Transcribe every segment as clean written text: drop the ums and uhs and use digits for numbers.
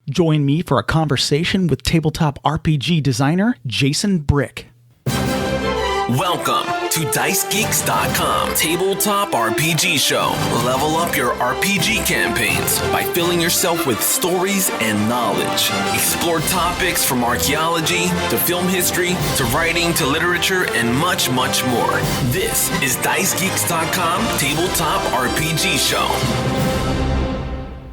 Join me for a conversation with tabletop RPG designer Jason Brick. Welcome to DiceGeeks.com Tabletop RPG Show. Level up your RPG campaigns by filling yourself with stories and knowledge. Explore topics from archaeology to film history to writing to literature and much, much more. This is DiceGeeks.com Tabletop RPG Show.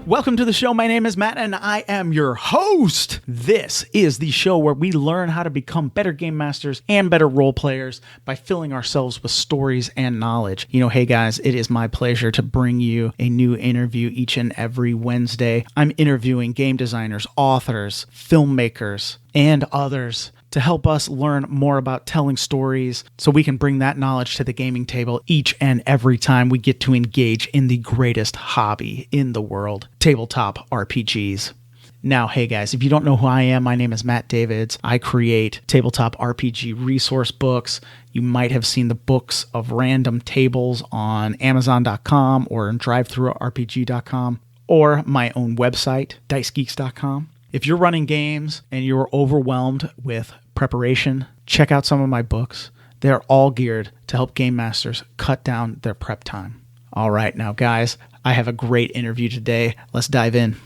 Welcome to the show. My name is Matt, and I am your host. This is the show where we learn how to become better game masters and better role players by filling ourselves with stories and knowledge. You know, hey guys, it is my pleasure to bring you a new interview each and every Wednesday. I'm interviewing game designers, authors, filmmakers, and others to help us learn more about telling stories so we can bring that knowledge to the gaming table each and every time we get to engage in the greatest hobby in the world, tabletop RPGs. Now, hey guys, if you don't know who I am, my name is Matt Davids. I create tabletop RPG resource books. You might have seen the books of random tables on Amazon.com or DriveThruRPG.com or my own website, DiceGeeks.com. If you're running games and you're overwhelmed with preparation, check out some of my books. They're all geared to help game masters cut down their prep time. All right, now guys, I have a great interview today. Let's dive in.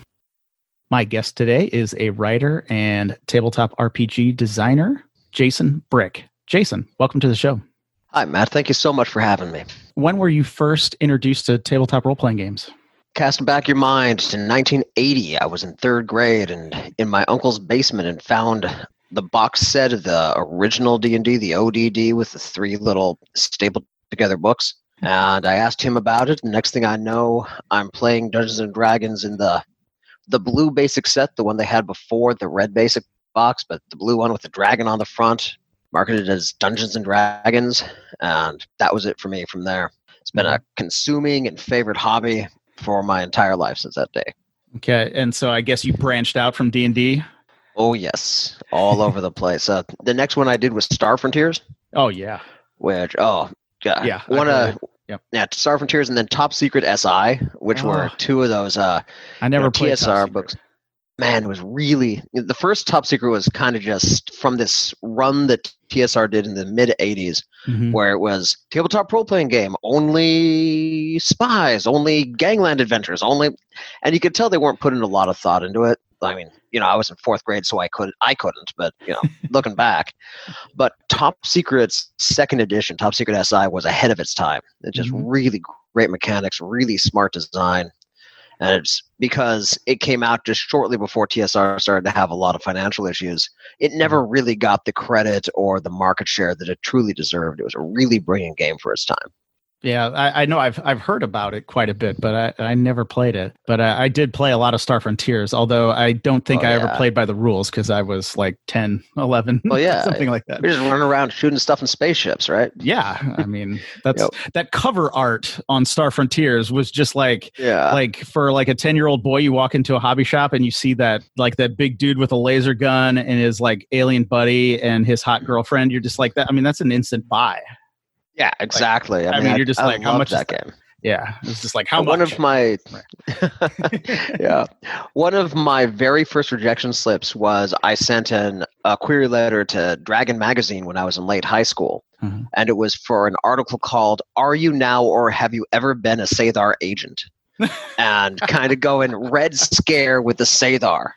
My guest today is a writer and tabletop RPG designer, Jason Brick. Jason, welcome to the show. Hi, Matt. Thank you so much for having me. When were you first introduced to tabletop role-playing games? Casting back your mind to 1980, I was in third grade and in my uncle's basement and found the box set of the original D&D, the ODD, with the three little stapled together books. And I asked him about it. And next thing I know, I'm playing Dungeons and Dragons in the blue basic set, the one they had before the red basic box, but the blue one with the dragon on the front, marketed as Dungeons and Dragons. And that was it for me from there. It's been a consuming and favorite hobby for my entire life since that day. Okay, and so I guess you branched out from D&D? Oh, yes. All over the place. The next one I did was Star Frontiers. Oh, yeah. Which, God. Yeah. Star Frontiers and then Top Secret SI, which were two of those I never played TSR books. Man, it was really... The first Top Secret was kind of just from this run that TSR did in the mid-'80s, where it was tabletop role-playing game, only spies, only gangland adventures, only... And you could tell they weren't putting a lot of thought into it. I mean, I was in fourth grade, so I couldn't, but, looking back. But Top Secret's second edition, Top Secret SI, was ahead of its time. It's just really great mechanics, really smart design. And it's because it came out just shortly before TSR started to have a lot of financial issues. It never really got the credit or the market share that it truly deserved. It was a really brilliant game for its time. Yeah, I know I've heard about it quite a bit, but I never played it. But I did play a lot of Star Frontiers, although I don't think I ever played by the rules because I was like 10, 11, something like that. We just run around shooting stuff in spaceships, right? Yeah, I mean, that's that cover art on Star Frontiers was just like for like a 10-year-old boy, you walk into a hobby shop and you see that big dude with a laser gun and his like alien buddy and his hot girlfriend. You're just like that. I mean, that's an instant buy. Yeah, exactly. I mean, you're just like, how much that game? Yeah, it's just like how much. One of my very first rejection slips was I sent a query letter to Dragon Magazine when I was in late high school, and it was for an article called "Are You Now or Have You Ever Been a Sathar Agent?" and kind of go in Red Scare with the Sathar.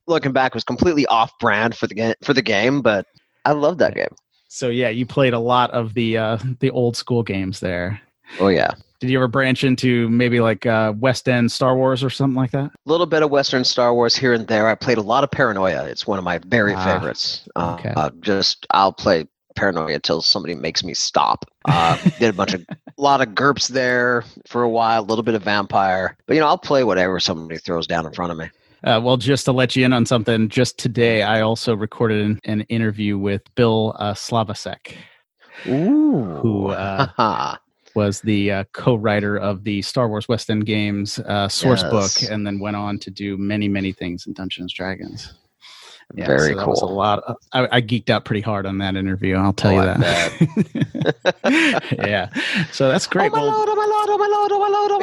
Looking back, it was completely off-brand for the game, but I love that game. So yeah, you played a lot of the old school games there. Oh yeah. Did you ever branch into maybe like West End Star Wars or something like that? A little bit of Western Star Wars here and there. I played a lot of Paranoia. It's one of my very favorites. I'll play Paranoia until somebody makes me stop. Did a lot of GURPS there for a while, a little bit of Vampire. But I'll play whatever somebody throws down in front of me. Well, just to let you in on something, just today I also recorded an interview with Bill Slavacek, who was the co-writer of the Star Wars West End Games source book, and then went on to do many, many things in Dungeons & Dragons. Yeah, Very so that cool. was a lot. I geeked out pretty hard on that interview. I'll tell you that. Yeah, so that's great. Oh my lord! Oh my lord! Oh my lord! Oh my lord! Oh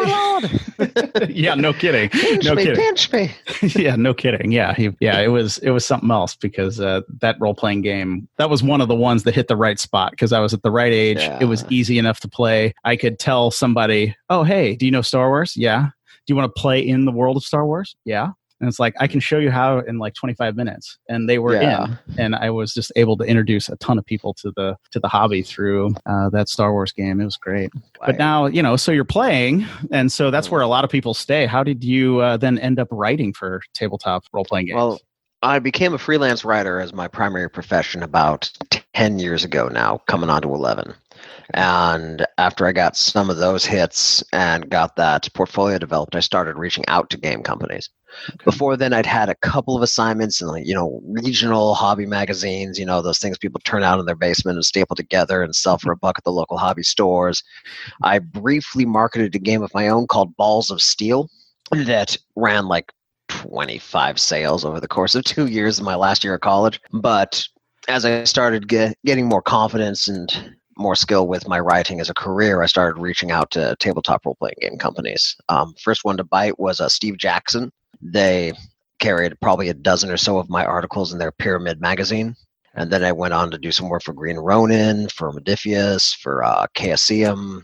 my lord! Yeah, no kidding. Pinch me! Yeah, no kidding. Yeah, it was something else because that role playing game, that was one of the ones that hit the right spot because I was at the right age. Yeah. It was easy enough to play. I could tell somebody, "Oh, hey, do you know Star Wars? Yeah. Do you want to play in the world of Star Wars? Yeah." And it's like, I can show you how in like 25 minutes. And they were in, and I was just able to introduce a ton of people to the hobby through that Star Wars game. It was great. Wow. But now, so you're playing, and so that's where a lot of people stay. How did you then end up writing for tabletop role-playing games? Well, I became a freelance writer as my primary profession about 10 years ago now, coming on to 11. And after I got some of those hits and got that portfolio developed, I started reaching out to game companies. Okay. Before then, I'd had a couple of assignments in, regional hobby magazines, those things people turn out in their basement and staple together and sell for $1 at the local hobby stores. I briefly marketed a game of my own called Balls of Steel that ran like 25 sales over the course of 2 years in my last year of college. But as I started getting more confidence and more skill with my writing as a career, I started reaching out to tabletop role-playing game companies. First one to bite was Steve Jackson. They carried probably a dozen or so of my articles in their Pyramid magazine. And then I went on to do some work for Green Ronin, for Modifius, for KSCM. I'm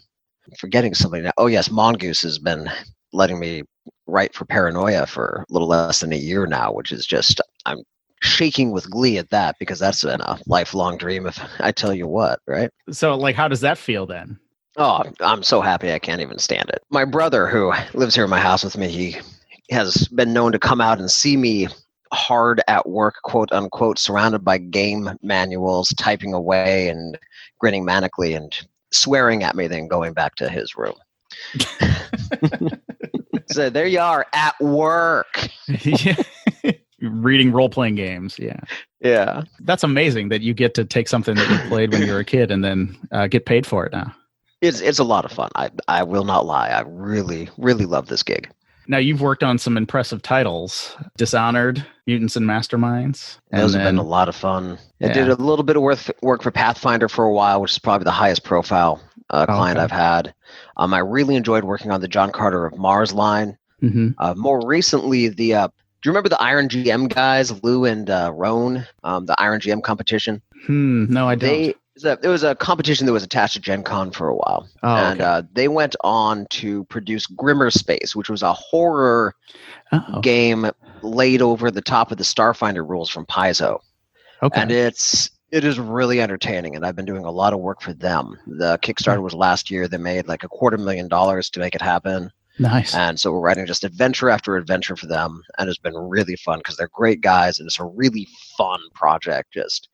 forgetting somebody now. Oh, yes, Mongoose has been letting me write for Paranoia for a little less than a year now, which is just, I'm shaking with glee at that because that's been a lifelong dream, if I tell you what, right? So, how does that feel then? Oh, I'm so happy I can't even stand it. My brother, who lives here in my house with me, he has been known to come out and see me hard at work, quote unquote, surrounded by game manuals, typing away and grinning manically and swearing at me, then going back to his room. So there you are at work. Reading role-playing games. Yeah. That's amazing that you get to take something that you played when you were a kid and then get paid for it now. It's a lot of fun. I will not lie. I really, really love this gig. Now, you've worked on some impressive titles. Dishonored, Mutants and Masterminds. Those have been a lot of fun. I did a little bit of work for Pathfinder for a while, which is probably the highest profile client I've had. I really enjoyed working on the John Carter of Mars line. Mm-hmm. More recently, do you remember the Iron GM guys, Lou and Roan, the Iron GM competition? No, I don't. It was a competition that was attached to Gen Con for a while. They went on to produce Grimmer Space, which was a horror game laid over the top of the Starfinder rules from Paizo. Okay. And it is really entertaining, and I've been doing a lot of work for them. The Kickstarter was last year. They made like $250,000 to make it happen. Nice. And so we're writing just adventure after adventure for them, and it's been really fun because they're great guys, and it's a really fun project. Just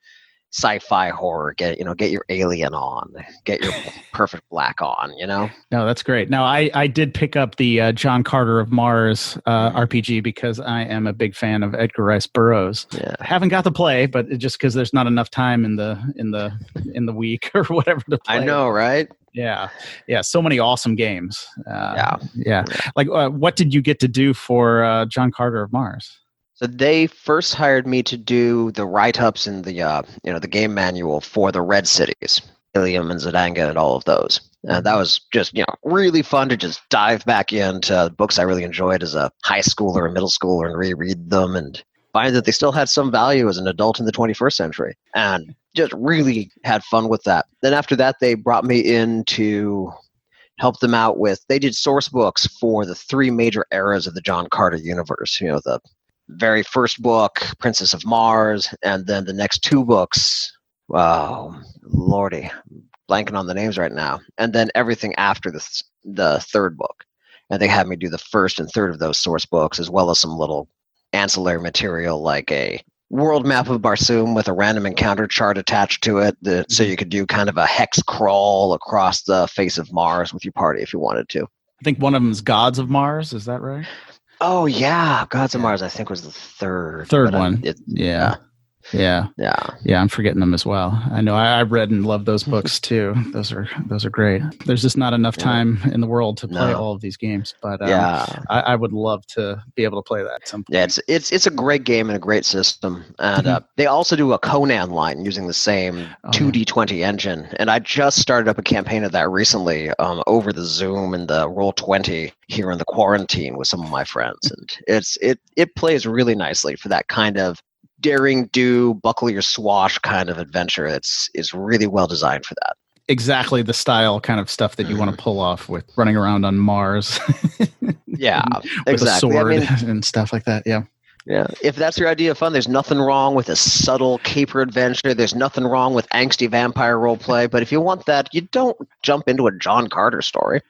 sci-fi horror. Get your alien on, get your perfect black on. No, that's great. Now I did pick up the John Carter of Mars RPG because I am a big fan of Edgar Rice Burroughs. Yeah. I haven't got to play, but just because there's not enough time in the week or whatever to play. I know, right? Yeah. So many awesome games. Yeah. Like, what did you get to do for John Carter of Mars? So they first hired me to do the write-ups and the game manual for the Red Cities, Ilium and Zidanga and all of those. And that was just, really fun to just dive back into books I really enjoyed as a high schooler and middle schooler and reread them and find that they still had some value as an adult in the 21st century. And just really had fun with that. Then after that, they brought me in to help them out they did source books for the 3 major eras of the John Carter universe. The very first book, Princess of Mars, and then the next 2 books, wow, lordy, blanking on the names right now, and then everything after the third book. And they had me do the first and third of those source books, as well as some little ancillary material like a world map of Barsoom with a random encounter chart attached to it, so you could do kind of a hex crawl across the face of Mars with your party if you wanted to. I think one of them is Gods of Mars, is that right? Oh, yeah. Gods of Mars, I think, was the third one. Yeah. Yeah, I'm forgetting them as well. I know I've read and love those books too. Those are great. There's just not enough time in the world to play all of these games, but I would love to be able to play that at some point. Yeah, it's a great game and a great system. And they also do a Conan line using the same 2D20 engine. And I just started up a campaign of that recently over the Zoom and the Roll20 here in the quarantine with some of my friends. And it plays really nicely for that kind of daring do, buckle your swash kind of adventure. It's really well designed for that. Exactly the style kind of stuff that you want to pull off with running around on Mars. Yeah, with exactly. a sword and stuff like that. Yeah. Yeah, if that's your idea of fun, there's nothing wrong with a subtle caper adventure. There's nothing wrong with angsty vampire roleplay. But if you want that, you don't jump into a John Carter story.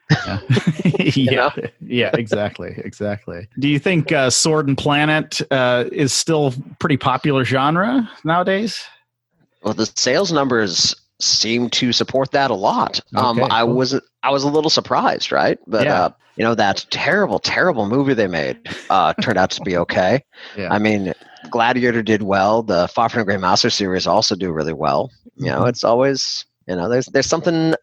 Yeah, yeah, exactly. Do you think Sword and Planet is still pretty popular genre nowadays? Well, the sales numbers seem to support that a lot. Okay, I cool. was a little surprised, right? But that terrible movie they made turned out to be okay. Yeah. I mean, Gladiator did well. The Far Gray Master series also do really well. You know, it's always, there's something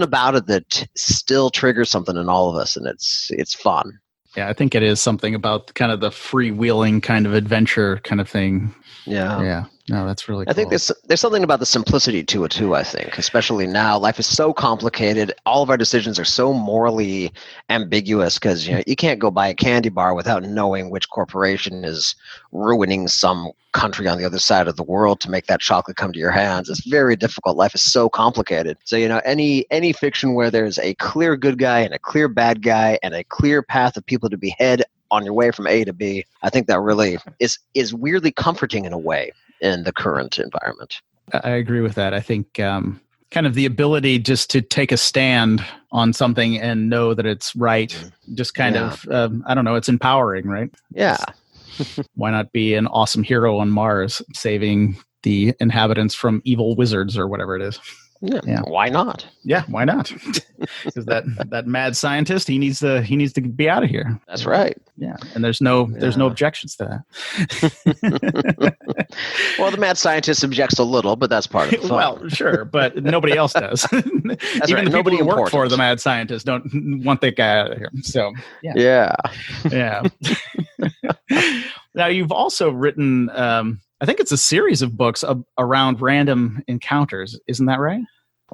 about it that still triggers something in all of us, and it's fun. Yeah, I think it is something about kind of the freewheeling kind of adventure kind of thing. Yeah. No, that's really cool. I think there's something about the simplicity to it too, I think. Especially now, life is so complicated. All of our decisions are so morally ambiguous because you can't go buy a candy bar without knowing which corporation is ruining some country on the other side of the world to make that chocolate come to your hands. It's very difficult. Life is so complicated. So, any fiction where there's a clear good guy and a clear bad guy and a clear path of people to behead on your way from A to B, I think that really is weirdly comforting in a way in the current environment. I agree with that. I think kind of the ability just to take a stand on something and know that it's right, just kind of, I don't know, it's empowering, right? Yeah. Why not be an awesome hero on Mars, saving the inhabitants from evil wizards or whatever it is? Yeah. Why not? Yeah, why not? Because that mad scientist, he needs to be out of here. That's right. Yeah, and there's no objections to that. Well, the mad scientist objects a little, but that's part of the fun. Well, sure, but nobody else does. Even right. the Nobody people who work important. for the mad scientist don't want that guy out of here. So yeah. Now you've also written. I think it's a series of books around random encounters. Isn't that right?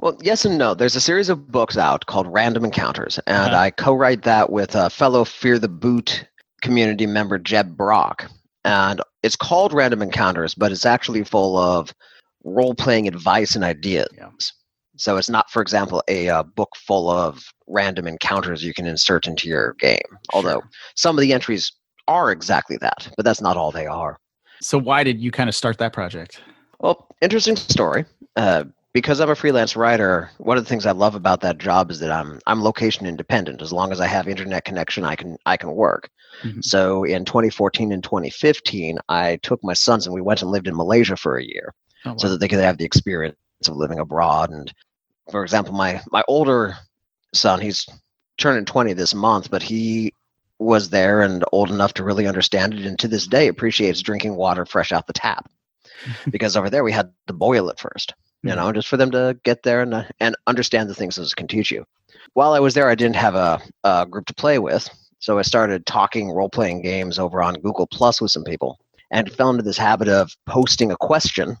Well, yes and no. There's a series of books out called Random Encounters, and I co-write that with a fellow Fear the Boot community member, Jeb Brock. And it's called Random Encounters, but it's actually full of role-playing advice and ideas. Yeah. So it's not, for example, a book full of random encounters you can insert into your game, although some of the entries are exactly that, but that's not all they are. So why did you kind of start that project? Well, interesting story. Because I'm a freelance writer, one of the things I love about that job is that I'm location independent. As long as I have internet connection, I can work. Mm-hmm. So in 2014 and 2015, I took my sons and we went and lived in Malaysia for a year, so that they could have the experience of living abroad. And for example, my older son, he's turning 20 this month, but he was there and old enough to really understand it, and to this day appreciates drinking water fresh out the tap, because over there we had to boil it first, just for them to get there and understand the things this can teach you. While I was there, I didn't have a group to play with, so I started talking role-playing games over on Google Plus with some people, and fell into this habit of posting a question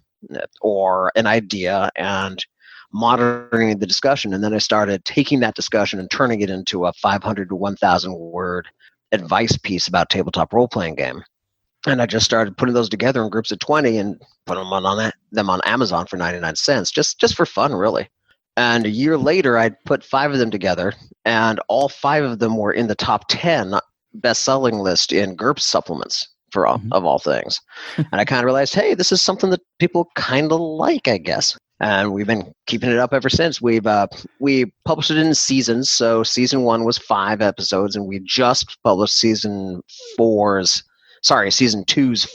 or an idea and monitoring the discussion. And then I started taking that discussion and turning it into a 500 to 1,000 word advice piece about tabletop role-playing game. And I just started putting those together in groups of 20 and put them on Amazon for 99 cents, just for fun, really. And a year later, I put 5 of them together, and all 5 of them were in the top 10 best-selling list in GURPS supplements, of all things. And I kind of realized, hey, this is something that people kind of like, I guess. And we've been keeping it up ever since. We published it in seasons. So season 1 was 5 episodes, and we just published season 2's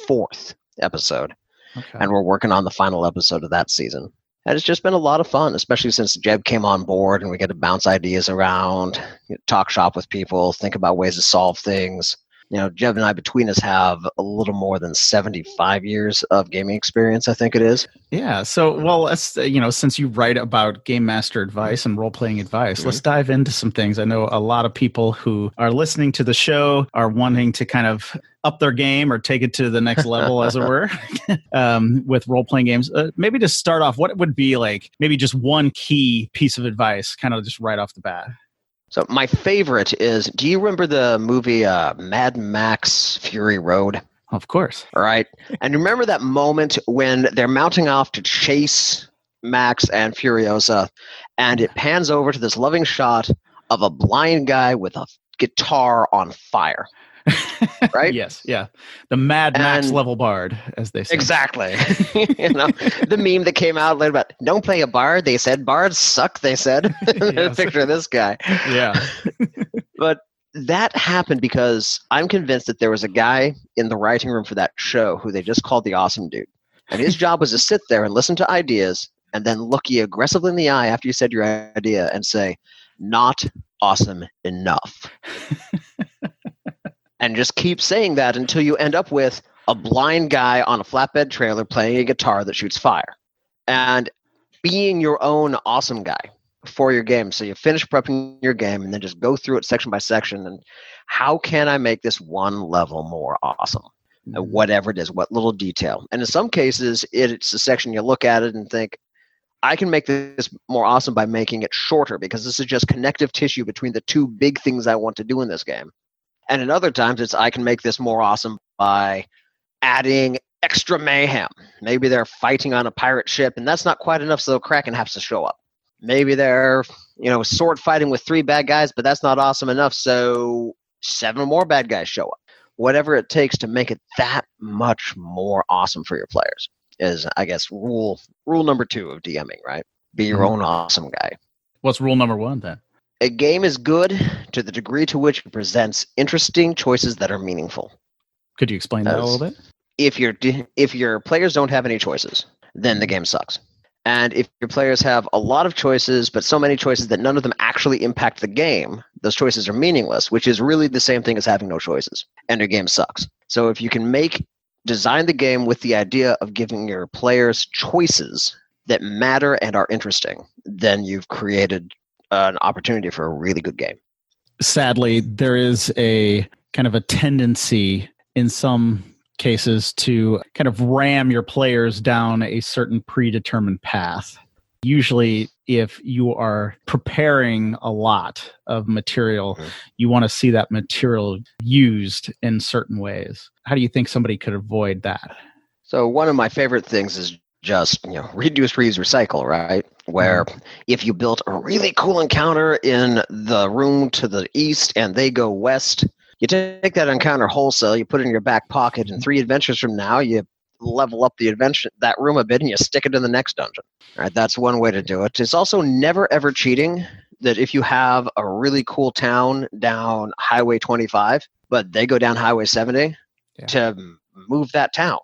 4th episode. Okay. And we're working on the final episode of that season. And it's just been a lot of fun, especially since Jeb came on board and we get to bounce ideas around, talk shop with people, think about ways to solve things. Jeb and I between us have a little more than 75 years of gaming experience, I think it is. Yeah. So, well, since you write about game master advice and role-playing advice, let's dive into some things. I know a lot of people who are listening to the show are wanting to kind of up their game or take it to the next level, as it were, with role-playing games. Maybe to start off, what would be like maybe just one key piece of advice, kind of just right off the bat? So my favorite is, do you remember the movie Mad Max Fury Road? Of course. All right. And remember that moment when they're mounting off to chase Max and Furiosa, and it pans over to this loving shot of a blind guy with a guitar on fire. Right? Yes. Yeah. The Mad Max level bard, as they say. Exactly. The meme that came out later about, don't play a bard. They said bards suck, they said. A picture of this guy. Yeah. But that happened because I'm convinced that there was a guy in the writing room for that show who they just called the awesome dude. And his job was to sit there and listen to ideas and then look you aggressively in the eye after you said your idea and say, not awesome enough. And just keep saying that until you end up with a blind guy on a flatbed trailer playing a guitar that shoots fire. And being your own awesome guy for your game. So you finish prepping your game and then just go through it section by section. And how can I make this one level more awesome? Whatever it is, what little detail. And in some cases, it's a section you look at it and think, I can make this more awesome by making it shorter because this is just connective tissue between the two big things I want to do in this game. And in other times, it's I can make this more awesome by adding extra mayhem. Maybe they're fighting on a pirate ship, and that's not quite enough, so the Kraken has to show up. Maybe they're, sword fighting with 3 bad guys, but that's not awesome enough, so 7 more bad guys show up. Whatever it takes to make it that much more awesome for your players is, I guess, rule number 2 of DMing, right? Be your own awesome guy. What's rule number 1 then? A game is good to the degree to which it presents interesting choices that are meaningful. Could you explain that a little bit? If your players don't have any choices, then the game sucks. And if your players have a lot of choices, but so many choices that none of them actually impact the game, those choices are meaningless, which is really the same thing as having no choices. And your game sucks. So if you can design the game with the idea of giving your players choices that matter and are interesting, then you've created an opportunity for a really good game. Sadly, there is a kind of a tendency in some cases to kind of ram your players down a certain predetermined path. Usually, if you are preparing a lot of material, you want to see that material used in certain ways. How do you think somebody could avoid that? So one of my favorite things is just, reduce, reuse, recycle, right? Where if you built a really cool encounter in the room to the east and they go west, you take that encounter wholesale, you put it in your back pocket, and 3 adventures from now, you level up the adventure, that room a bit, and you stick it in the next dungeon. Right? That's one way to do it. It's also never, ever cheating that if you have a really cool town down Highway 25, but they go down Highway 70 to move that town.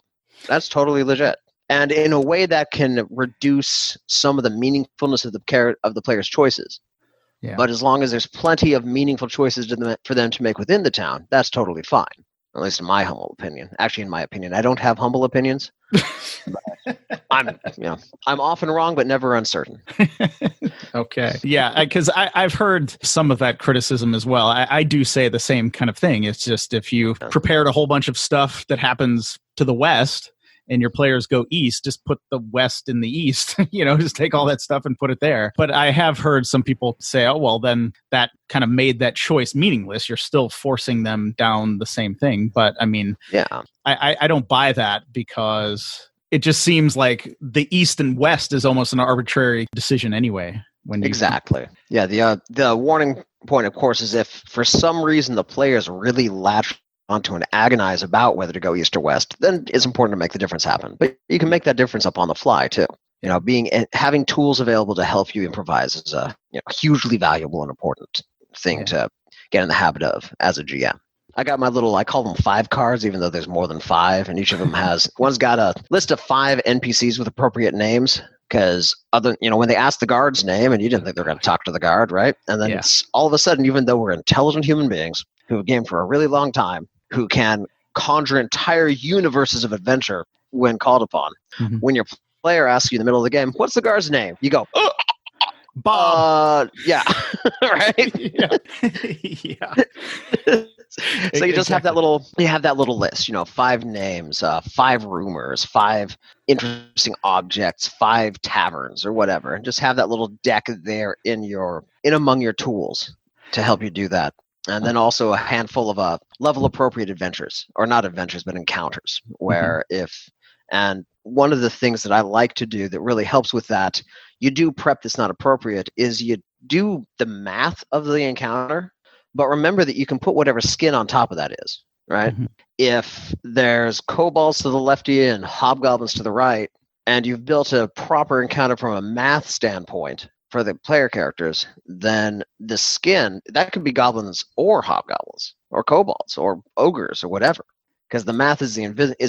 That's totally legit. And in a way that can reduce some of the meaningfulness of the player's choices. Yeah. But as long as there's plenty of meaningful choices for them to make within the town, that's totally fine. At least in my humble opinion. Actually, in my opinion, I don't have humble opinions. I'm often wrong, but never uncertain. Okay. Yeah, because I've heard some of that criticism as well. I do say the same kind of thing. It's just if you prepared a whole bunch of stuff that happens to the west, and your players go east, just put the west in the east, just take all that stuff and put it there. But I have heard some people say, oh, well, then that kind of made that choice meaningless. You're still forcing them down the same thing. But I mean, I don't buy that because it just seems like the east and west is almost an arbitrary decision anyway. Exactly. Yeah, the warning point, of course, is if for some reason the players really latch onto and agonize about whether to go east or west, then it's important to make the difference happen. But you can make that difference up on the fly too. Having tools available to help you improvise is a hugely valuable and important thing to get in the habit of as a GM. I got I call them 5 cards, even though there's more than 5, and each of them one's got a list of 5 NPCs with appropriate names. Because when they ask the guard's name, and you didn't think they were going to talk to the guard, right? And then it's all of a sudden, even though we're intelligent human beings who have gamed for a really long time, who can conjure entire universes of adventure when called upon. When your player asks you in the middle of the game, what's the guard's name? You go, oh, Bob. Yeah. Right? Yeah. Yeah. So you just have that little list, 5 names, 5 rumors, 5 interesting objects, 5 taverns or whatever, and just have that little deck there in among your tools to help you do that. And then also a handful of level appropriate adventures, or not adventures, but encounters, where and one of the things that I like to do that really helps with that, you do prep that's not appropriate, is you do the math of the encounter, but remember that you can put whatever skin on top of that is, right? If there's kobolds to the lefty and hobgoblins to the right, and you've built a proper encounter from a math standpoint for the player characters, then the skin, that could be goblins or hobgoblins or kobolds or ogres or whatever, because the math is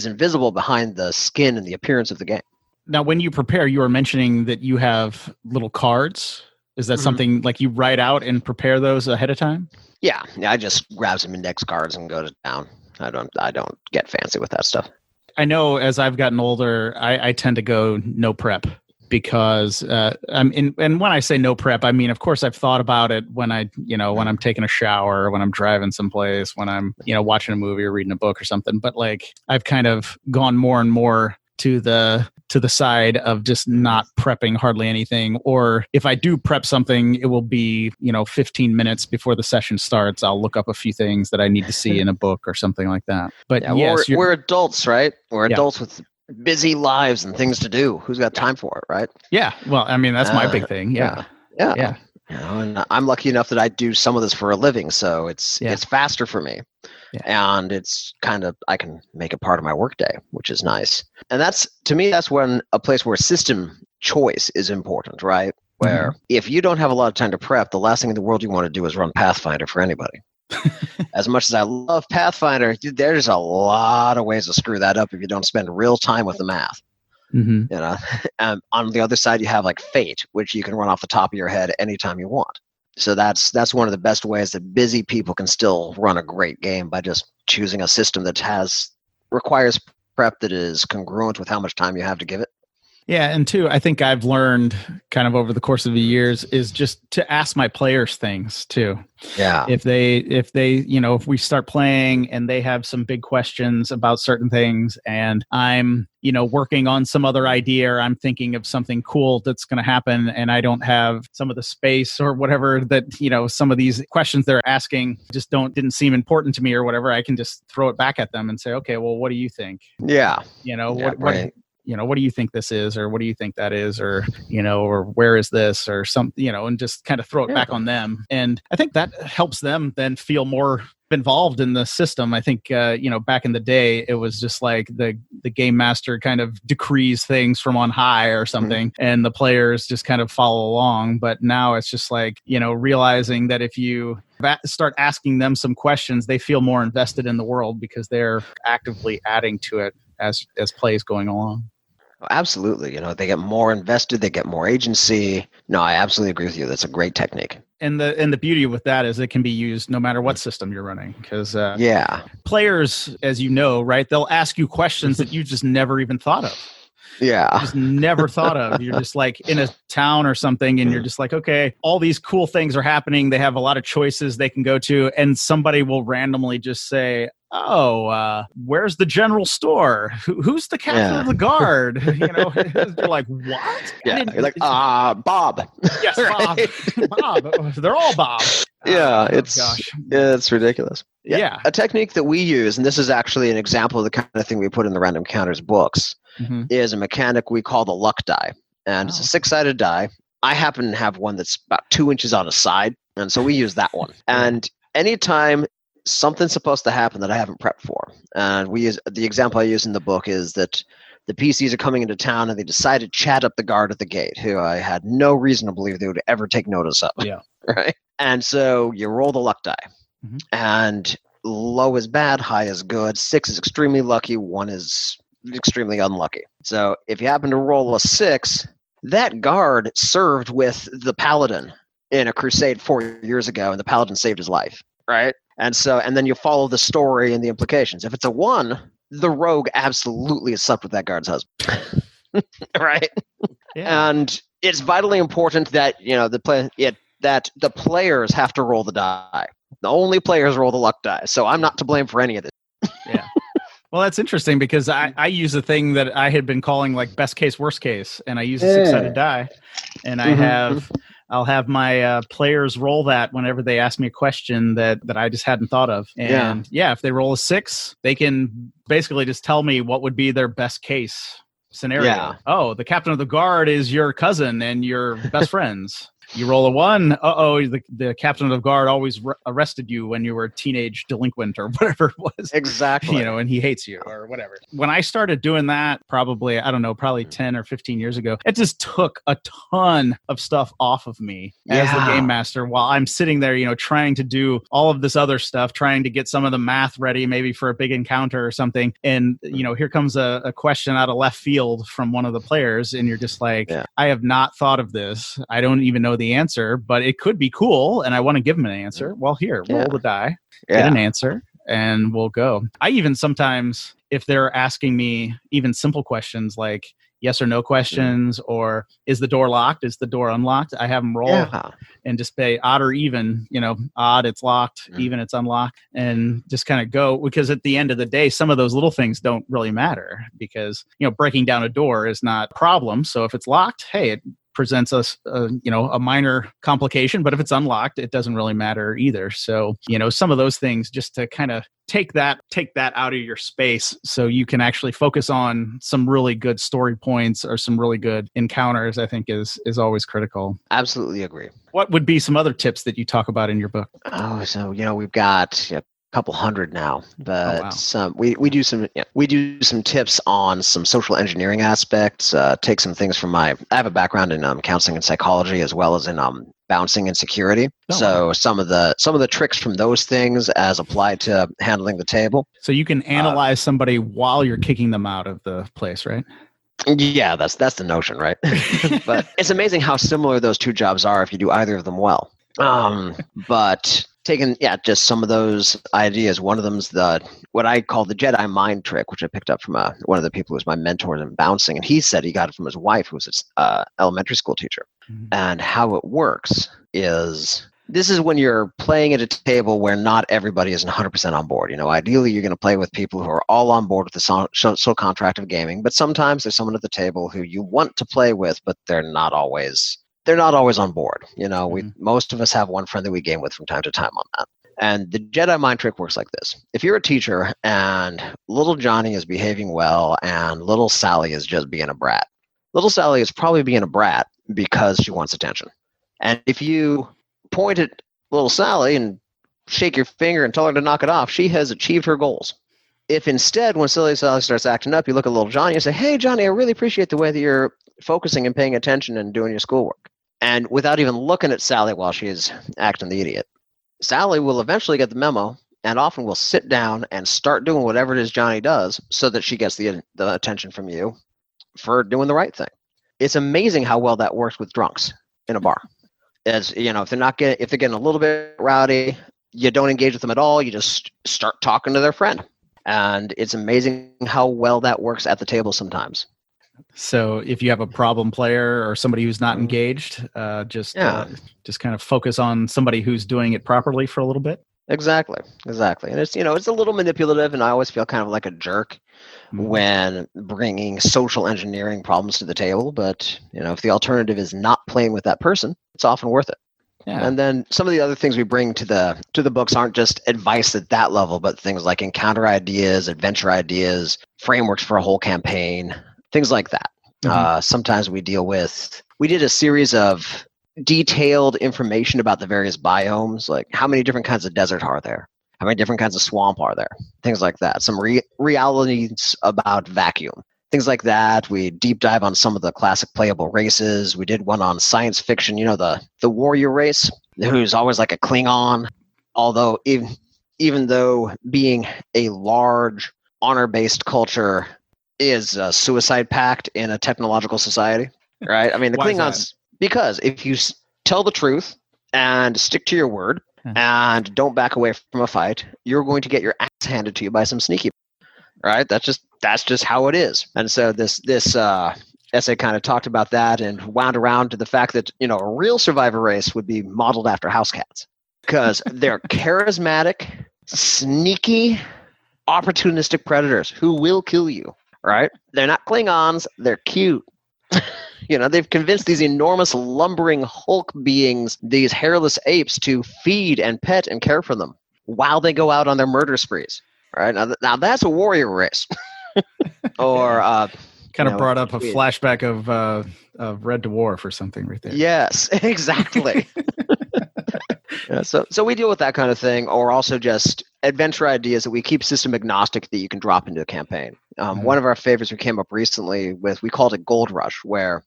invisible behind the skin and the appearance of the game. Now, when you prepare, you were mentioning that you have little cards. Is that something like you write out and prepare those ahead of time? Yeah, I just grab some index cards and go to town. I don't get fancy with that stuff. I know as I've gotten older, I tend to go no prep because and when I say no prep, I mean, of course, I've thought about it when when I'm taking a shower, when I'm driving someplace, when I'm, watching a movie or reading a book or something. But like I've kind of gone more and more to the side of just not prepping hardly anything. Or if I do prep something, it will be, 15 minutes before the session starts. I'll look up a few things that I need to see in a book or something like that. But yeah, yes, we're adults, right? We're adults with busy lives and things to do. Who's got time for it, right? Yeah. Well, I mean, that's my big thing. Yeah. And I'm lucky enough that I do some of this for a living, so it's faster for me. Yeah. And it's kind of, I can make it part of my workday, which is nice. And to me, that's when a place where system choice is important, right? Where if you don't have a lot of time to prep, the last thing in the world you want to do is run Pathfinder for anybody. As much as I love Pathfinder, there's a lot of ways to screw that up if you don't spend real time with the math. And on the other side, you have like Fate, which you can run off the top of your head anytime you want. So that's one of the best ways that busy people can still run a great game, by just choosing a system that requires prep that is congruent with how much time you have to give it. Yeah, and two, I think I've learned kind of over the course of the years is just to ask my players things too. Yeah. If we start playing and they have some big questions about certain things, and I'm, working on some other idea, or I'm thinking of something cool that's going to happen, and I don't have some of the space or whatever that, some of these questions they're asking just didn't seem important to me or whatever, I can just throw it back at them and say, okay, well, what do you think? Yeah. What do you think this is, or what do you think that is, or or where is this, or something, and just kind of throw it back on them. And I think that helps them then feel more involved in the system. I think back in the day it was just like the game master kind of decrees things from on high or something, and the players just kind of follow along. But now it's just like realizing that if you start asking them some questions, they feel more invested in the world because they're actively adding to it as plays going along. Absolutely. They get more invested, they get more agency. No, I absolutely agree with you. That's a great technique. And the beauty with that is it can be used no matter what system you're running, because players, as you know, right, they'll ask you questions that you just never even thought of. Yeah. Just never thought of. You're just like in a town or something, and you're just like, okay, all these cool things are happening. They have a lot of choices they can go to, and somebody will randomly just say, oh, where's the general store? Who's the captain of the guard? You're like, what? Yeah, you're like, Bob. Yes, Bob. Bob. They're all Bob. Yeah, it's ridiculous. Yeah. A technique that we use, and this is actually an example of the kind of thing we put in the Random Counters books, is a mechanic we call the luck die. And it's a 6-sided die. I happen to have one that's about 2 inches on a side, and so we use that one. And anytime something's supposed to happen that I haven't prepped for, and the example I use in the book is that the PCs are coming into town and they decide to chat up the guard at the gate, who I had no reason to believe they would ever take notice of. Yeah. Right. And so you roll the luck die, and low is bad, high is good, 6 is extremely lucky, 1 is extremely unlucky. So if you happen to roll a 6, that guard served with the paladin in a crusade 4 years ago, and the paladin saved his life. Right. And then you follow the story and the implications. If it's a 1, the rogue absolutely has slept with that guard's husband. Right? Yeah. And it's vitally important that that the players have to roll the die. The only players roll the luck die. So I'm not to blame for any of this. Yeah. Well, that's interesting because I use a thing that I had been calling like best case, worst case, and I use a 6-sided die, and I'll have my players roll that whenever they ask me a question that I just hadn't thought of. And if they roll a 6, they can basically just tell me what would be their best case scenario. Yeah. Oh, the captain of the guard is your cousin and your best friends. You roll a 1. The captain of the guard always arrested you when you were a teenage delinquent or whatever it was. Exactly. And he hates you or whatever. When I started doing that, probably 10 or 15 years ago, it just took a ton of stuff off of me as the game master while I'm sitting there, trying to do all of this other stuff, trying to get some of the math ready, maybe for a big encounter or something. And, here comes a question out of left field from one of the players. And you're just like, I have not thought of this. I don't even know the answer, but it could be cool, and I want to give them an answer. Well, here, roll the die, get an answer, and we'll go. I even sometimes, if they're asking me even simple questions like yes or no questions, or is the door locked? Is the door unlocked? I have them roll and just say odd or even, odd, it's locked, even, it's unlocked, and just kind of go, because at the end of the day, some of those little things don't really matter because, breaking down a door is not a problem. So if it's locked, hey, it presents us, a minor complication, but if it's unlocked, it doesn't really matter either. So, some of those things just to kind of take that out of your space so you can actually focus on some really good story points or some really good encounters, I think is always critical. Absolutely agree. What would be some other tips that you talk about in your book? Oh, so, we've got couple hundred now, but we do some tips on some social engineering aspects, take some things from I have a background in counseling and psychology as well as in bouncing and security. Some of the tricks from those things as applied to handling the table. So you can analyze somebody while you're kicking them out of the place, right? Yeah, that's the notion, right? But it's amazing how similar those two jobs are if you do either of them well. But taking just some of those ideas. One of them's what I call the Jedi mind trick, which I picked up from one of the people who was my mentor in bouncing, and he said he got it from his wife, who was his elementary school teacher. Mm-hmm. And how it works is this is when you're playing at a table where not everybody is 100% on board. Ideally, you're going to play with people who are all on board with the social contract of gaming, but sometimes there's someone at the table who you want to play with, but they're not always on board. Most of us have one friend that we game with from time to time on that. And the Jedi mind trick works like this. If you're a teacher and little Johnny is behaving well and little Sally is just being a brat, little Sally is probably being a brat because she wants attention. And if you point at little Sally and shake your finger and tell her to knock it off, she has achieved her goals. If instead, when silly Sally starts acting up, you look at little Johnny and say, hey, Johnny, I really appreciate the way that you're focusing and paying attention and doing your schoolwork. And without even looking at Sally while she is acting the idiot, Sally will eventually get the memo and often will sit down and start doing whatever it is Johnny does so that she gets the attention from you for doing the right thing. It's amazing how well that works with drunks in a bar. As if they're getting a little bit rowdy, you don't engage with them at all. You just start talking to their friend. And it's amazing how well that works at the table sometimes. So if you have a problem player or somebody who's not engaged, just kind of focus on somebody who's doing it properly for a little bit. Exactly. And it's it's a little manipulative, and I always feel kind of like a jerk when bringing social engineering problems to the table. But if the alternative is not playing with that person, it's often worth it. Yeah. And then some of the other things we bring to the books aren't just advice at that level, but things like encounter ideas, adventure ideas, frameworks for a whole campaign. Things like that. Mm-hmm. Sometimes we did a series of detailed information about the various biomes, like how many different kinds of desert are there? How many different kinds of swamp are there? Things like that. Some realities about vacuum. Things like that. We deep dive on some of the classic playable races. We did one on science fiction, the warrior race, who's always like a Klingon. Although, even though being a large honor-based culture is a suicide pact in a technological society, right? I mean, the Klingons, because if you tell the truth and stick to your word, and don't back away from a fight, you're going to get your ass handed to you by some sneaky. Right? That's just how it is. And so this essay kind of talked about that and wound around to the fact that, a real survivor race would be modeled after house cats because they're charismatic, sneaky, opportunistic predators who will kill you, right? They're not Klingons, they're cute. They've convinced these enormous lumbering Hulk beings, these hairless apes, to feed and pet and care for them while they go out on their murder sprees. Right? Now that's a warrior race. Or kind of brought up a flashback of Red Dwarf or something right there. Yes, exactly. So we deal with that kind of thing, or also just adventure ideas that we keep system agnostic that you can drop into a campaign. One of our favorites we came up recently with, we called it Gold Rush, where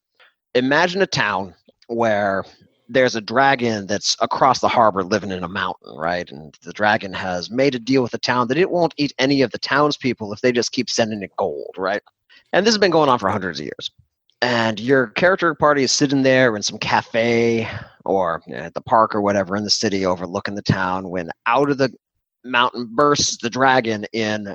imagine a town where there's a dragon that's across the harbor living in a mountain, right? And the dragon has made a deal with the town that it won't eat any of the townspeople if they just keep sending it gold, right? And this has been going on for hundreds of years. And your character party is sitting there in some cafe or at the park or whatever in the city overlooking the town when out of the mountain bursts the dragon in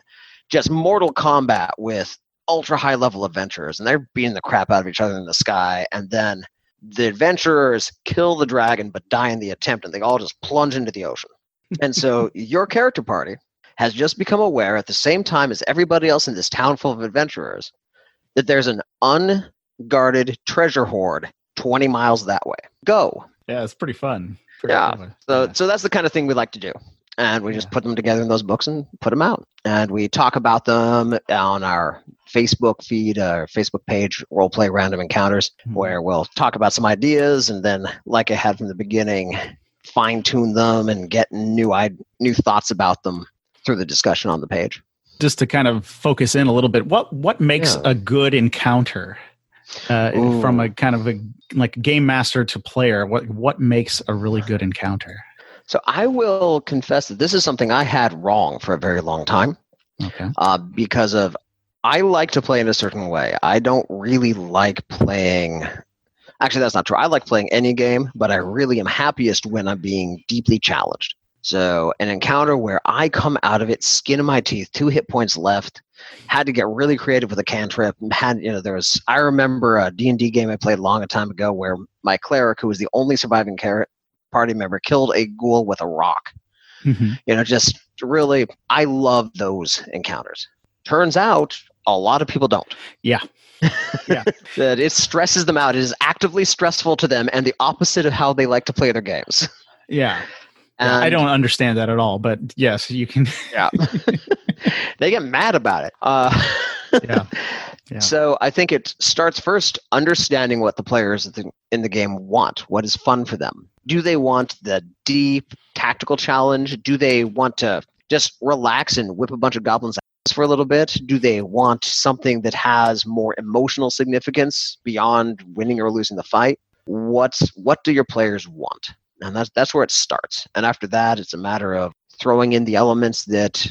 just mortal combat with ultra high level adventurers. And they're beating the crap out of each other in the sky. And then the adventurers kill the dragon but die in the attempt, and they all just plunge into the ocean. And so your character party has just become aware at the same time as everybody else in this town full of adventurers that there's an unguarded treasure hoard 20 miles that way. Go. Yeah, it's pretty fun. So that's the kind of thing we like to do. And we just put them together in those books and put them out. And we talk about them on our Facebook feed, our Facebook page, Roleplay Random Encounters, where we'll talk about some ideas and then, like I had from the beginning, fine-tune them and get new thoughts about them through the discussion on the page. Just to kind of focus in a little bit, what makes a good encounter from a kind of like game master to player? What makes a really good encounter? So I will confess that this is something I had wrong for a very long time. Okay. Because I like to play in a certain way. I don't really like playing. Actually, that's not true. I like playing any game, but I really am happiest when I'm being deeply challenged. So an encounter where I come out of it, skin of my teeth, 2 hit points left, had to get really creative with a cantrip. I remember a D&D game I played a time ago where my cleric, who was the only surviving party member, killed a ghoul with a rock. Just really, I love those encounters. Turns out a lot of people don't. Yeah. That it stresses them out. It is actively stressful to them and the opposite of how they like to play their games. Yeah. I don't understand that at all, but yes, you can. Yeah. They get mad about it. Yeah. So I think it starts first understanding what the players in the game want. What is fun for them? Do they want the deep tactical challenge? Do they want to just relax and whip a bunch of goblins ass for a little bit? Do they want something that has more emotional significance beyond winning or losing the fight? What do your players want? And that's where it starts. And after that, it's a matter of throwing in the elements that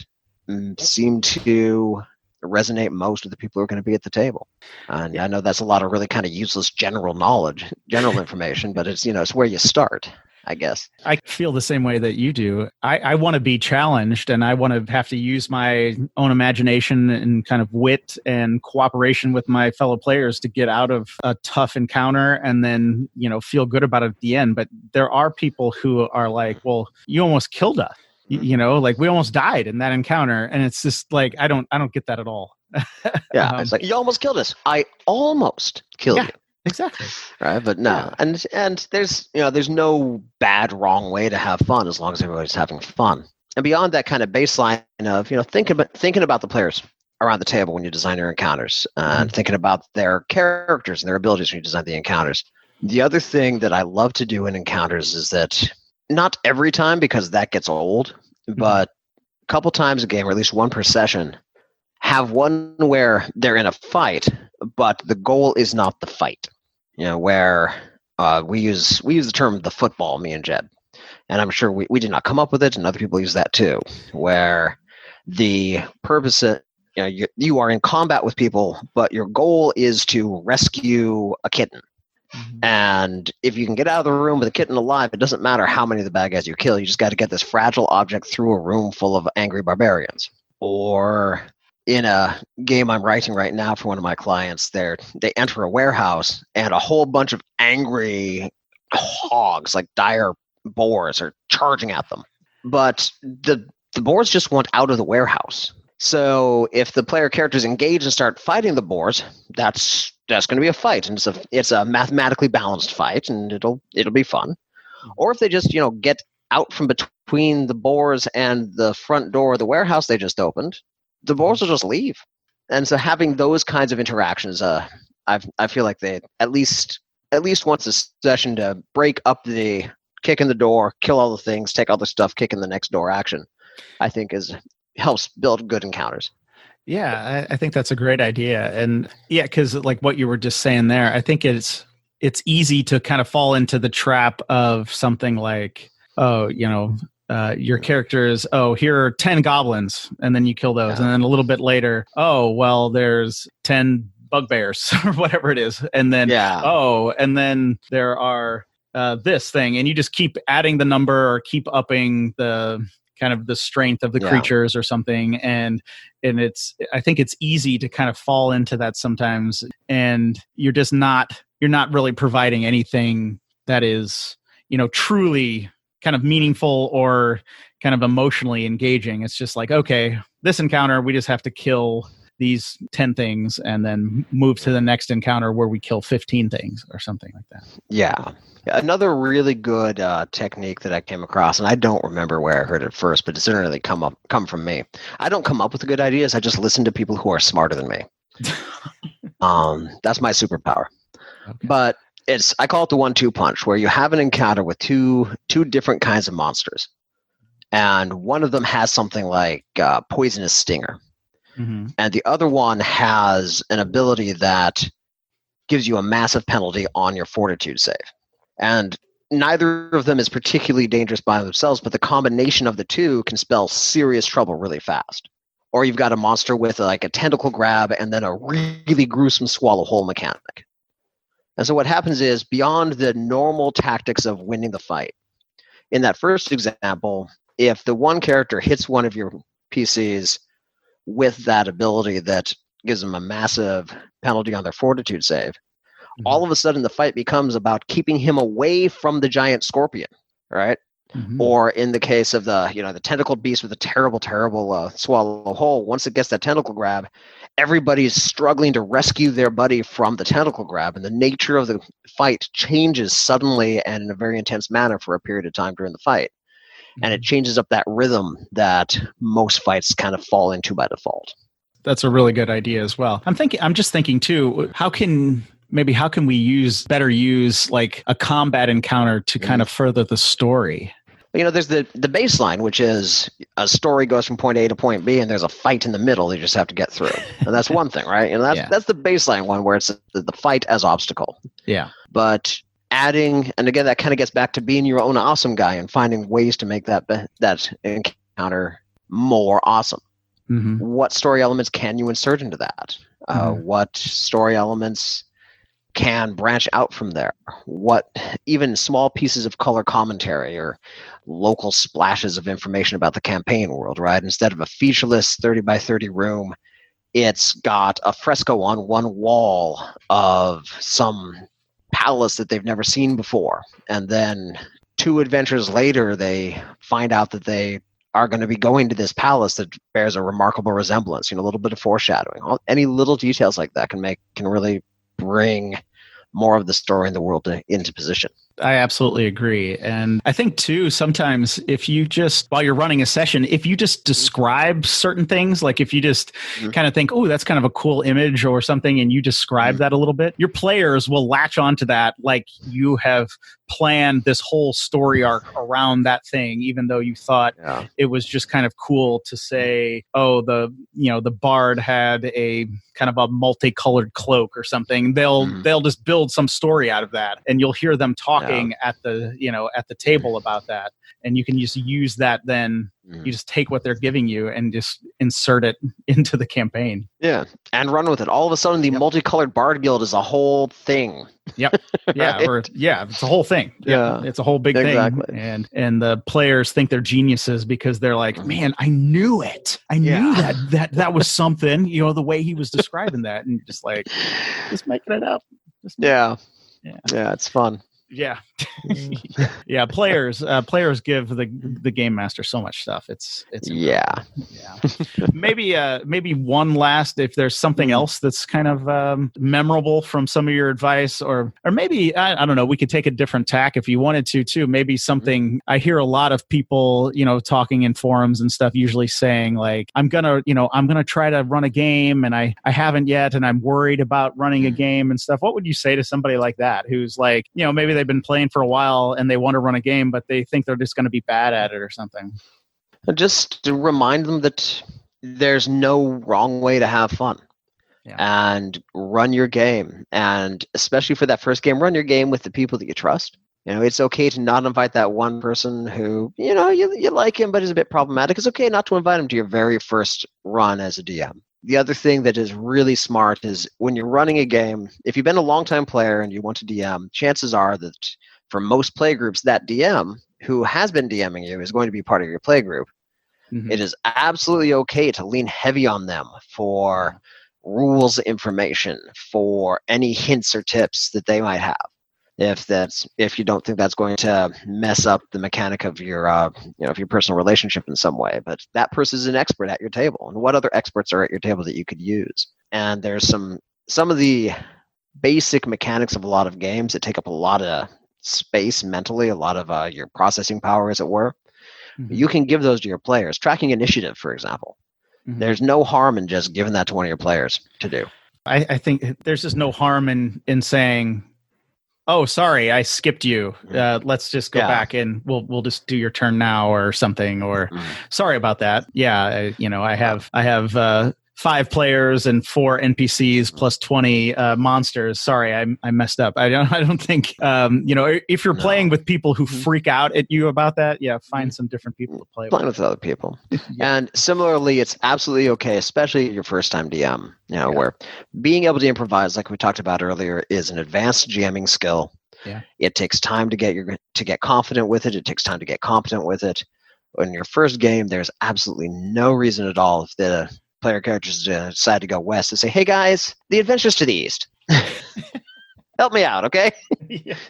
seem to resonate most with the people who are going to be at the table. And I know that's a lot of really kind of useless general information, but it's where you start, I guess. I feel the same way that you do. I want to be challenged, and I want to have to use my own imagination and kind of wit and cooperation with my fellow players to get out of a tough encounter and then, feel good about it at the end. But there are people who are like, well, you almost killed us. Like we almost died in that encounter. And it's just like, I don't get that at all. Yeah. It's like, you almost killed us. I almost killed you. Exactly. Right. But no. Yeah. And there's no bad, wrong way to have fun as long as everybody's having fun. And beyond that kind of baseline of, thinking about the players around the table when you design your encounters and thinking about their characters and their abilities when you design the encounters. The other thing that I love to do in encounters is that not every time, because that gets old, but a couple times a game, or at least one per session, have one where they're in a fight, but the goal is not the fight. Where we use the term the football, me and Jed. And I'm sure we did not come up with it, and other people use that too, where the purpose of, you are in combat with people, but your goal is to rescue a kitten. And if you can get out of the room with a kitten alive, it doesn't matter how many of the bad guys you kill. You just got to get this fragile object through a room full of angry barbarians. Or in a game I'm writing right now for one of my clients, they enter a warehouse and a whole bunch of angry hogs, like dire boars, are charging at them. But the boars just want out of the warehouse. So if the player characters engage and start fighting the boars, that's going to be a fight, and it's a mathematically balanced fight, and it'll be fun. Or if they just get out from between the boars and the front door of the warehouse they just opened, the boars will just leave. And so having those kinds of interactions, I feel like they at least once a session to break up the kick in the door, kill all the things, take all the stuff, kick in the next door action, I think helps build good encounters. Yeah, I think that's a great idea. And yeah, because like what you were just saying there, I think it's easy to kind of fall into the trap of something like, your character is, here are 10 goblins, and then you kill those. And then a little bit later, there's 10 bugbears or whatever it is. And then, and then there are this thing, and you just keep adding the number or keep upping the kind of the strength of the creatures or something. And I think it's easy to kind of fall into that sometimes. And you're not really providing anything that is, truly kind of meaningful or kind of emotionally engaging. It's just like, okay, this encounter, we just have to kill these 10 things and then move to the next encounter where we kill 15 things or something like that. Yeah. Another really good technique that I came across, and I don't remember where I heard it first, but it certainly come from me. I don't come up with good ideas. I just listen to people who are smarter than me. That's my superpower. Okay. But I call it the 1-2 punch, where you have an encounter with two different kinds of monsters, and one of them has something like poisonous stinger, and the other one has an ability that gives you a massive penalty on your fortitude save. And neither of them is particularly dangerous by themselves, but the combination of the two can spell serious trouble really fast. Or you've got a monster with like a tentacle grab and then a really gruesome swallow whole mechanic. And so what happens is, beyond the normal tactics of winning the fight, in that first example, if the one character hits one of your PCs with that ability that gives them a massive penalty on their fortitude save, all of a sudden the fight becomes about keeping him away from the giant scorpion, right? Or in the case of the tentacled beast with a terrible swallow hole, once it gets that tentacle grab, everybody's struggling to rescue their buddy from the tentacle grab, and the nature of the fight changes suddenly and in a very intense manner for a period of time during the fight. And it changes up that rhythm that most fights kind of fall into by default. That's a really good idea as well. I'm just thinking too, how can we better use like a combat encounter to kind of further the story? There's the baseline, which is a story goes from point A to point B, and there's a fight in the middle you just have to get through. And that's one thing, right? And that's the baseline one, where it's the fight as obstacle. Yeah. But adding, and again, that kind of gets back to being your own awesome guy and finding ways to make that encounter more awesome. What story elements can you insert into that? What story elements can branch out from there? What even small pieces of color commentary or local splashes of information about the campaign world, right? Instead of a featureless 30 by 30 room, it's got a fresco on one wall of some palace that they've never seen before. And then 2 adventures later, they find out that they are going to be going to this palace that bears a remarkable resemblance, a little bit of foreshadowing. Any little details like that can really bring more of the story in the world into position. I absolutely agree. And I think too, sometimes if you just, while you're running a session, if you just describe certain things, like if you just kind of think, oh, that's kind of a cool image or something, and you describe that a little bit, your players will latch onto that like you have planned this whole story arc around that thing, even though you thought it was just kind of cool to say, oh, the bard had a kind of a multicolored cloak or something. They'll just build some story out of that, and you'll hear them talking talking at the table about that, and you can just use that. Then you just take what they're giving you and just insert it into the campaign. Yeah, and run with it. All of a sudden, the multicolored Bard Guild is a whole thing. Yep. Yeah. Right? It's a whole thing. Yeah. It's a whole big thing. And the players think they're geniuses because they're like, man, I knew it. I knew that was something, the way he was describing that, and just making it up. Yeah, it's fun. Yeah. Yeah, players give the game master so much stuff. It's maybe one last, if there's something else that's kind of memorable from some of your advice, or maybe I don't know, we could take a different tack if you wanted to too. Maybe something I hear a lot of people talking in forums and stuff, usually saying like, I'm gonna try to run a game and I haven't yet, and I'm worried about running a game and stuff. What would you say to somebody like that who's like, maybe they've been playing for a while and they want to run a game, but they think they're just going to be bad at it or something? Just to remind them that there's no wrong way to have fun. And run your game. And especially for that first game, run your game with the people that you trust. It's okay to not invite that one person who, you like him, but is a bit problematic. It's okay not to invite him to your very first run as a DM. The other thing that is really smart is when you're running a game, if you've been a long-time player and you want to DM, chances are that for most play groups, that DM who has been DMing you is going to be part of your play group. Mm-hmm. It is absolutely okay to lean heavy on them for rules information, for any hints or tips that they might have. If you don't think that's going to mess up the mechanic of your of your personal relationship in some way, but that person is an expert at your table, and what other experts are at your table that you could use? And there's some of the basic mechanics of a lot of games that take up a lot of space mentally, a lot of your processing power, as it were. Mm-hmm. You can give those to your players. Tracking initiative, for example. Mm-hmm. There's no harm in just giving that to one of your players to do. I think there's just no harm in saying, oh, sorry, I skipped you. Let's just go back and we'll just do your turn now or something. Or sorry about that. Yeah, I have 5 players and 4 NPCs plus 20 monsters. Sorry, I messed up. I don't think if you're playing with people who freak out at you about that, find some different people to play with other people. And similarly, it's absolutely okay, especially your first time DM. Where being able to improvise, like we talked about earlier, is an advanced GMing skill. Yeah. It takes time to get confident with it. It takes time to get competent with it. In your first game, there's absolutely no reason at all if the player characters decide to go west to say, hey guys, the adventure's to the east. Help me out, okay?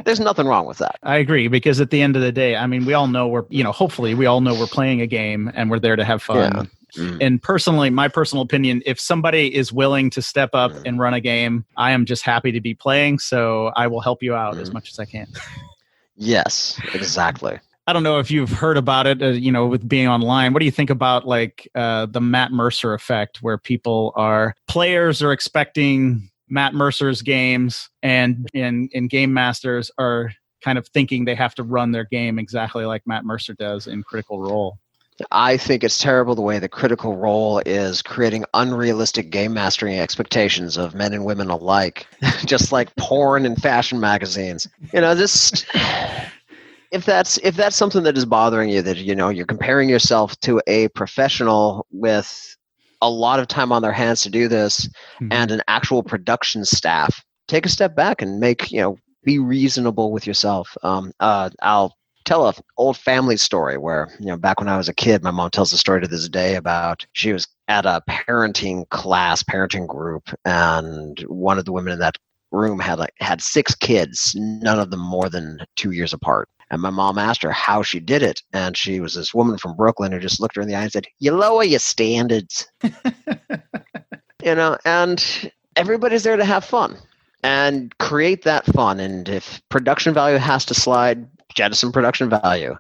There's nothing wrong with that. I agree, because at the end of the day, I mean, we all know hopefully we all know we're playing a game and we're there to have fun. Yeah. And personally, my personal opinion, if somebody is willing to step up and run a game, I am just happy to be playing, so I will help you out as much as I can. Yes, exactly. I don't know if you've heard about it, with being online. What do you think about the Matt Mercer effect, where players are expecting Matt Mercer's games, and game masters are kind of thinking they have to run their game exactly like Matt Mercer does in Critical Role? I think it's terrible the way the Critical Role is creating unrealistic game mastering expectations of men and women alike, just like porn and fashion magazines. If that's something that is bothering you, that you're comparing yourself to a professional with a lot of time on their hands to do this, and an actual production staff, take a step back and be reasonable with yourself. I'll tell an old family story where, back when I was a kid, my mom tells the story to this day about she was at a parenting group, and one of the women in that room had 6 kids, none of them more than 2 years apart. And my mom asked her how she did it. And she was this woman from Brooklyn who just looked her in the eye and said, you lower your standards. And everybody's there to have fun and create that fun. And if production value has to slide, jettison production value.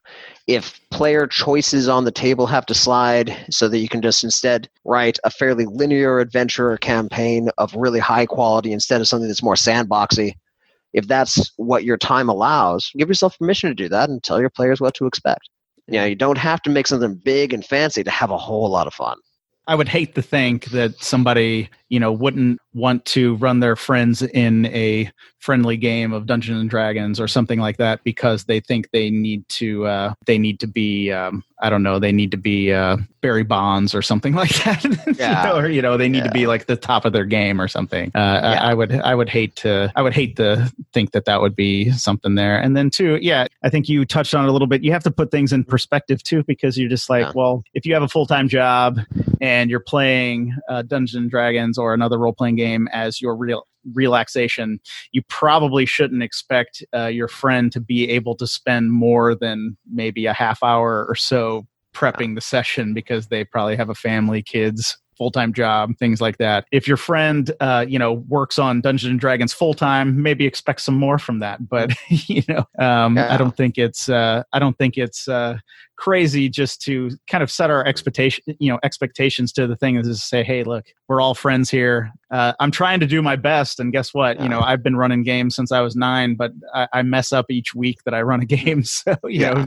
If player choices on the table have to slide so that you can just instead write a fairly linear adventure or campaign of really high quality instead of something that's more sandboxy, if that's what your time allows, give yourself permission to do that and tell your players what to expect. You don't have to make something big and fancy to have a whole lot of fun. I would hate to think that somebody, wouldn't want to run their friends in a friendly game of Dungeons and Dragons or something like that because they think they need to be Barry Bonds or something like that. Yeah. Or they need to be like the top of their game or something. I would hate to think that would be something there. And then too, I think you touched on it a little bit. You have to put things in perspective too, because you're just like, well, if you have a full-time job and you're playing Dungeons and Dragons or another role-playing game as your relaxation, you probably shouldn't expect your friend to be able to spend more than maybe a half hour or so prepping the session because they probably have a family, kids, full-time job, things like that. If your friend, works on Dungeons and Dragons full-time, maybe expect some more from that. But I don't think it's crazy just to kind of set our expectations to the thing is to say, hey, look, we're all friends here. I'm trying to do my best, and guess what? I've been running games since I was 9, but I mess up each week that I run a game. So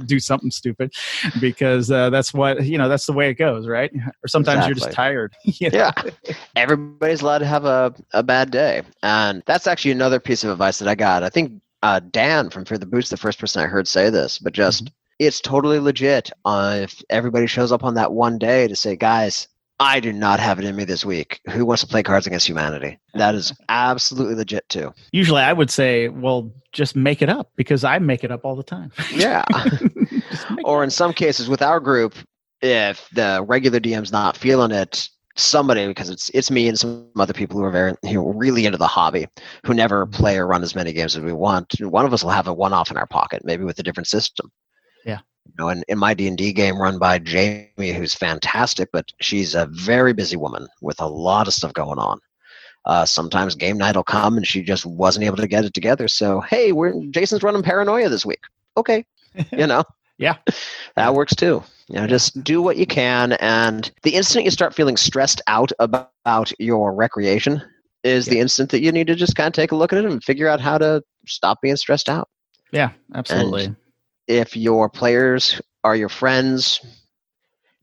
do something stupid because that's the way it goes, right? Or sometimes you're just tired. Yeah, everybody's allowed to have a bad day, and that's actually another piece of advice that I got. I think Dan from Fear the Boot's the first person I heard say this, but just it's totally legit if everybody shows up on that one day to say, guys, I do not have it in me this week. Who wants to play Cards Against Humanity? That is absolutely legit too. Usually I would say, well, just make it up because I make it up all the time. Yeah. Or in some cases with our group, if the regular DM's not feeling it, somebody, because it's me and some other people who are really into the hobby, who never play or run as many games as we want. One of us will have a one-off in our pocket, maybe with a different system. Yeah. And in my D&D game run by Jamie, who's fantastic, but she's a very busy woman with a lot of stuff going on. Sometimes game night will come and she just wasn't able to get it together. So, hey, Jason's running Paranoia this week. Okay. Yeah. That works too. Just do what you can. And the instant you start feeling stressed out about your recreation is the instant that you need to just kind of take a look at it and figure out how to stop being stressed out. Yeah, absolutely. And if your players are your friends,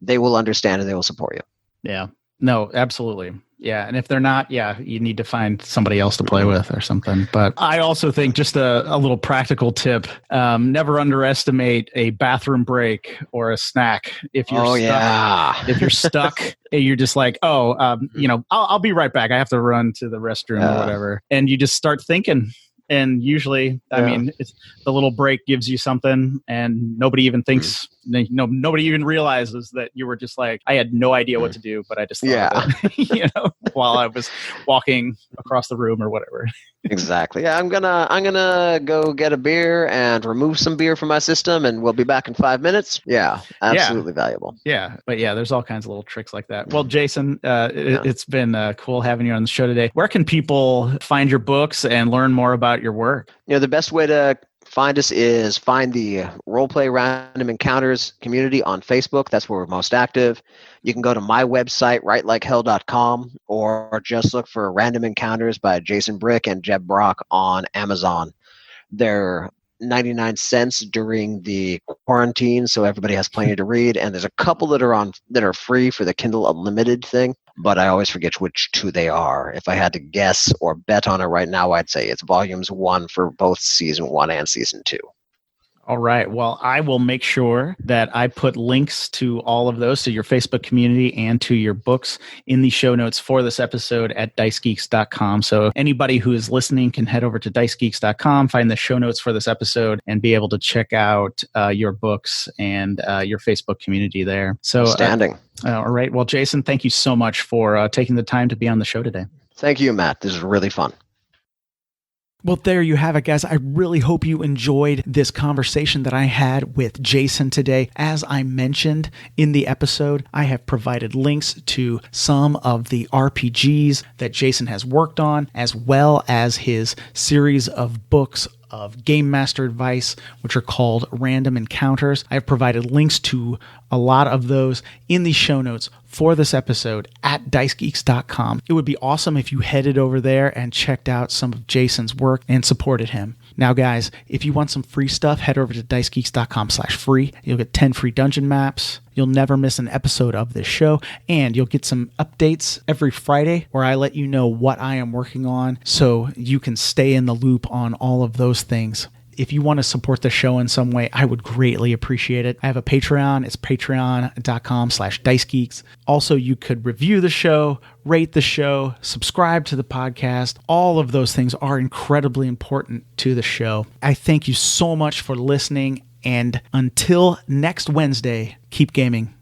they will understand and they will support you. Yeah. No, absolutely. Yeah. And if they're not, you need to find somebody else to play with or something. But I also think just a little practical tip, never underestimate a bathroom break or a snack. If you're if you're stuck, you're just like, I'll be right back. I have to run to the restroom or whatever. And you just start thinking. And usually, I mean, the little break gives you something, and nobody even thinks, nobody even realizes that you were just like, I had no idea what to do, but I just thought of it, while I was walking across the room or whatever. Exactly. Yeah, I'm gonna go get a beer and remove some beer from my system, and we'll be back in 5 minutes. Yeah, absolutely valuable. Yeah, but there's all kinds of little tricks like that. Well, Jason, it's been cool having you on the show today. Where can people find your books and learn more about your work? The best way to find us is find the Roleplay Random Encounters community on Facebook. That's where we're most active. You can go to my website, writelikehell.com, or just look for Random Encounters by Jason Brick and Jeb Brock on Amazon. They're 99 cents during the quarantine, so everybody has plenty to read. And there's a couple that are free for the Kindle Unlimited thing, but I always forget which two they are. If I had to guess or bet on it right now, I'd say it's volumes 1 for both season 1 and season 2. All right. Well, I will make sure that I put links to all of those, to your Facebook community and to your books, in the show notes for this episode at dicegeeks.com. So anybody who is listening can head over to dicegeeks.com, find the show notes for this episode, and be able to check out your books and your Facebook community there. So, outstanding. All right. Well, Jason, thank you so much for taking the time to be on the show today. Thank you, Matt. This is really fun. Well, there you have it, guys. I really hope you enjoyed this conversation that I had with Jason today. As I mentioned in the episode, I have provided links to some of the RPGs that Jason has worked on, as well as his series of books of Gamemaster advice, which are called Random Encounters. I have provided links to a lot of those in the show notes for this episode at dicegeeks.com. It would be awesome if you headed over there and checked out some of Jason's work and supported him. Now, guys, if you want some free stuff, head over to dicegeeks.com/free. You'll get 10 free dungeon maps. You'll never miss an episode of this show, and you'll get some updates every Friday where I let you know what I am working on so you can stay in the loop on all of those things. If you want to support the show in some way, I would greatly appreciate it. I have a Patreon. It's patreon.com/dicegeeks. Also, you could review the show, rate the show, subscribe to the podcast. All of those things are incredibly important to the show. I thank you so much for listening. And until next Wednesday, keep gaming.